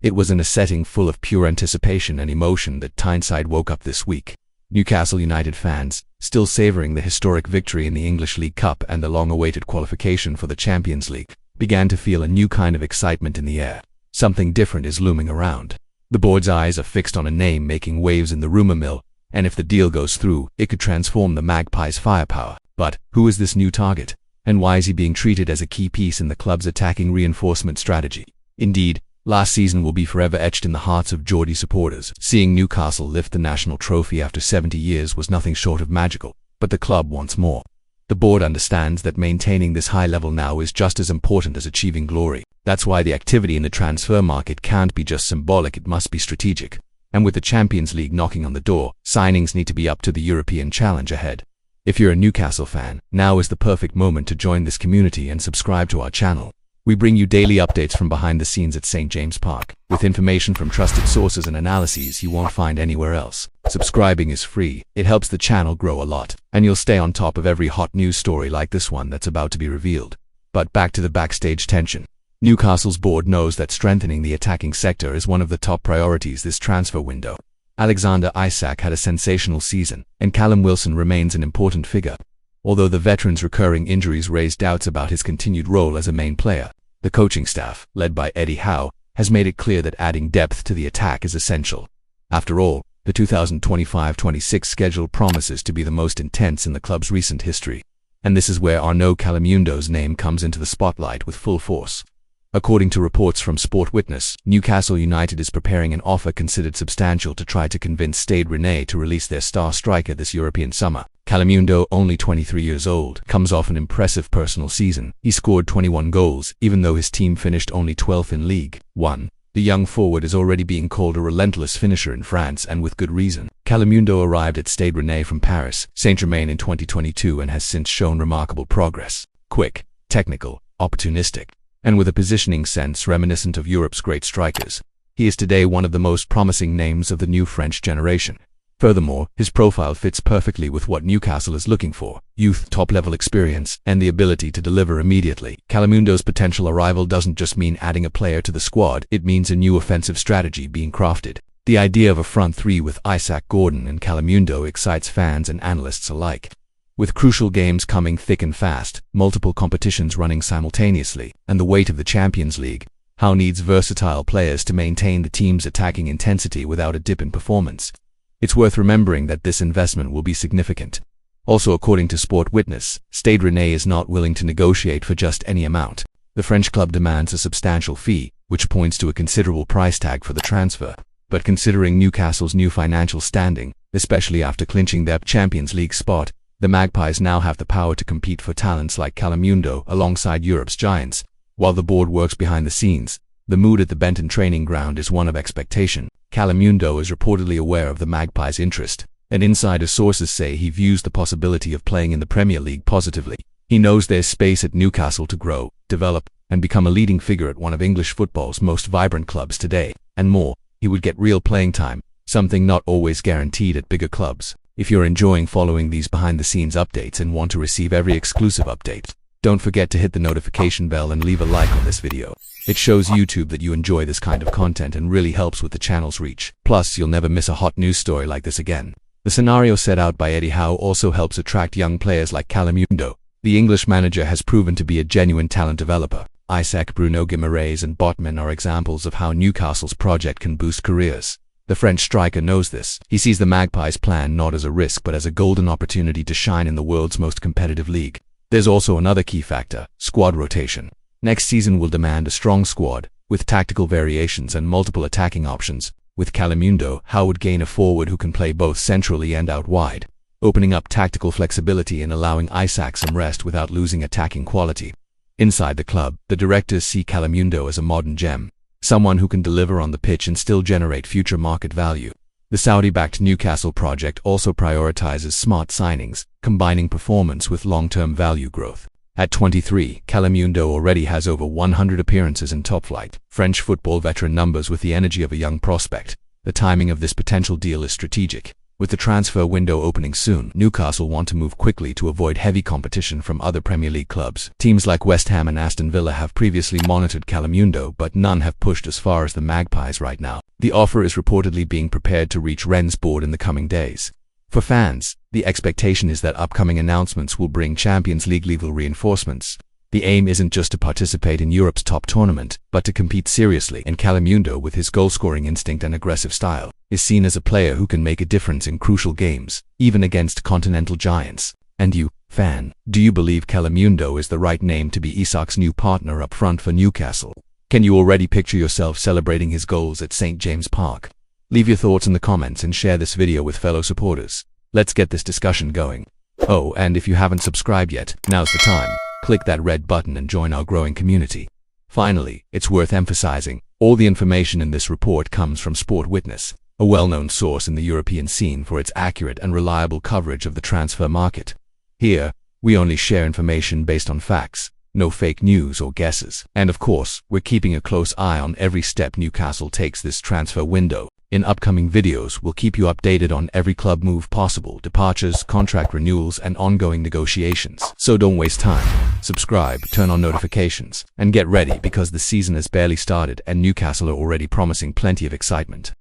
It was in a setting full of pure anticipation and emotion that Tyneside woke up this week. Newcastle United fans, still savouring the historic victory in the English League Cup and the long-awaited qualification for the Champions League, began to feel a new kind of excitement in the air. Something different is looming around. The board's eyes are fixed on a name making waves in the rumour mill, and if the deal goes through, it could transform the Magpies' firepower. But who is this new target? And why is he being treated as a key piece in the club's attacking reinforcement strategy? Indeed, last season will be forever etched in the hearts of Geordie supporters. Seeing Newcastle lift the national trophy after 70 years was nothing short of magical, but the club wants more. The board understands that maintaining this high level now is just as important as achieving glory. That's why the activity in the transfer market can't be just symbolic, it must be strategic. And with the Champions League knocking on the door, signings need to be up to the European challenge ahead. If you're a Newcastle fan, now is the perfect moment to join this community and subscribe to our channel. We bring you daily updates from behind the scenes at St. James Park, with information from trusted sources and analyses you won't find anywhere else. Subscribing is free, it helps the channel grow a lot, and you'll stay on top of every hot news story like this one that's about to be revealed. But back to the backstage tension. Newcastle's board knows that strengthening the attacking sector is one of the top priorities this transfer window. Alexander Isak had a sensational season, and Callum Wilson remains an important figure. Although the veteran's recurring injuries raise doubts about his continued role as a main player, the coaching staff, led by Howe, has made it clear that adding depth to the attack is essential. After all, the 2025-26 schedule promises to be the most intense in the club's recent history. And this is where Arnaud Kalimuendo's name comes into the spotlight with full force. According to reports from Sport Witness, Newcastle United is preparing an offer considered substantial to try to convince Stade Rennais to release their star striker this European summer. Kalimuendo, only 23 years old, comes off an impressive personal season. He scored 21 goals, even though his team finished only 12th in League One. The young forward is already being called a relentless finisher in France, and with good reason. Kalimuendo arrived at Stade Rennais from Paris Saint-Germain in 2022 and has since shown remarkable progress. Quick, technical, opportunistic, and with a positioning sense reminiscent of Europe's great strikers. He is today one of the most promising names of the new French generation. Furthermore, his profile fits perfectly with what Newcastle is looking for: youth, top-level experience, and the ability to deliver immediately. Kalimuendo's potential arrival doesn't just mean adding a player to the squad, it means a new offensive strategy being crafted. The idea of a front three with Isak, Gordon, and Kalimuendo excites fans and analysts alike. With crucial games coming thick and fast, multiple competitions running simultaneously, and the weight of the Champions League, Howe needs versatile players to maintain the team's attacking intensity without a dip in performance. It's worth remembering that this investment will be significant. Also, according to Sport Witness, Stade Rennais is not willing to negotiate for just any amount. The French club demands a substantial fee, which points to a considerable price tag for the transfer. But considering Newcastle's new financial standing, especially after clinching their Champions League spot, the Magpies now have the power to compete for talents like Kalimuendo alongside Europe's giants. While the board works behind the scenes, the mood at the Benton training ground is one of expectation. Kalimuendo is reportedly aware of the Magpies' interest, and insider sources say he views the possibility of playing in the Premier League positively. He knows there's space at Newcastle to grow, develop, and become a leading figure at one of English football's most vibrant clubs today. And more, he would get real playing time, something not always guaranteed at bigger clubs. If you're enjoying following these behind-the-scenes updates and want to receive every exclusive update, don't forget to hit the notification bell and leave a like on this video. It shows YouTube that you enjoy this kind of content and really helps with the channel's reach. Plus, you'll never miss a hot news story like this again. The scenario set out by Howe also helps attract young players like Kalimuendo. The English manager has proven to be a genuine talent developer. Isak, Bruno Guimaraes, and Botman are examples of how Newcastle's project can boost careers. The French striker knows this. He sees the Magpies' plan not as a risk but as a golden opportunity to shine in the world's most competitive league. There's also another key factor: squad rotation. Next season will demand a strong squad, with tactical variations and multiple attacking options. With Kalimuendo, Howe would gain a forward who can play both centrally and out wide, opening up tactical flexibility and allowing Isak some rest without losing attacking quality. Inside the club, the directors see Kalimuendo as a modern gem, someone who can deliver on the pitch and still generate future market value. The Saudi-backed Newcastle project also prioritizes smart signings, combining performance with long-term value growth. At 23, Kalimuendo already has over 100 appearances in top-flight French football veteran numbers with the energy of a young prospect. The timing of this potential deal is strategic. With the transfer window opening soon, Newcastle want to move quickly to avoid heavy competition from other Premier League clubs. Teams like West Ham and Aston Villa have previously monitored Kalimuendo, but none have pushed as far as the Magpies right now. The offer is reportedly being prepared to reach Rennes' board in the coming days. For fans, the expectation is that upcoming announcements will bring Champions League level reinforcements. The aim isn't just to participate in Europe's top tournament, but to compete seriously, and Kalimuendo, with his goal-scoring instinct and aggressive style, is seen as a player who can make a difference in crucial games, even against continental giants. And you, fan, do you believe Kalimuendo is the right name to be Isak's new partner up front for Newcastle? Can you already picture yourself celebrating his goals at St. James Park? Leave your thoughts in the comments and share this video with fellow supporters. Let's get this discussion going. Oh, and if you haven't subscribed yet, now's the time. Click that red button and join our growing community. Finally, it's worth emphasizing, all the information in this report comes from Sport Witness, a well-known source in the European scene for its accurate and reliable coverage of the transfer market. Here, we only share information based on facts, no fake news or guesses. And of course, we're keeping a close eye on every step Newcastle takes this transfer window. In upcoming videos, we'll keep you updated on every club move possible, departures, contract renewals, and ongoing negotiations. So don't waste time. Subscribe, turn on notifications, and get ready because the season has barely started and Newcastle are already promising plenty of excitement.